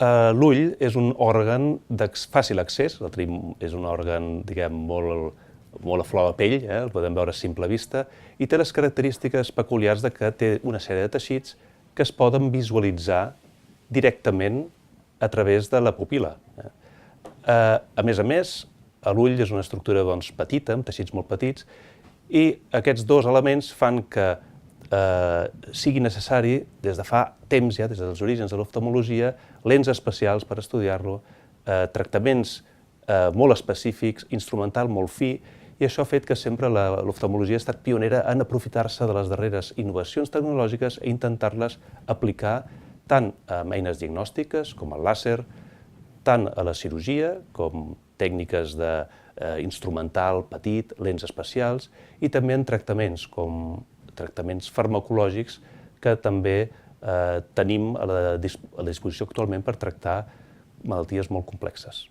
L'ull és un òrgan de fàcil accés, és un òrgan, diguem, molt a flor de pell, el podem veure a simple vista, i té les característiques peculiars de que té una sèrie de teixits que es poden visualitzar directament a través de la pupil·la. A més, l'ull és una estructura petita, amb teixits molt petits, i aquests dos elements fan que sigui necessari, des de fa temps ja, des dels orígens de l'oftalmologia, lents especials per estudiar-lo, tractaments molt específics, instrumental molt fi, i això ha fet que sempre l'oftalmologia ha estat pionera en aprofitar-se de les darreres innovacions tecnològiques i intentar-les aplicar tant amb eines diagnòstiques com el làser, tant a la cirurgia com tècniques d'instrumental petit, lents especials, i també en tractaments com tractaments farmacològics que també tenim a la disposició actualment per tractar malalties molt complexes.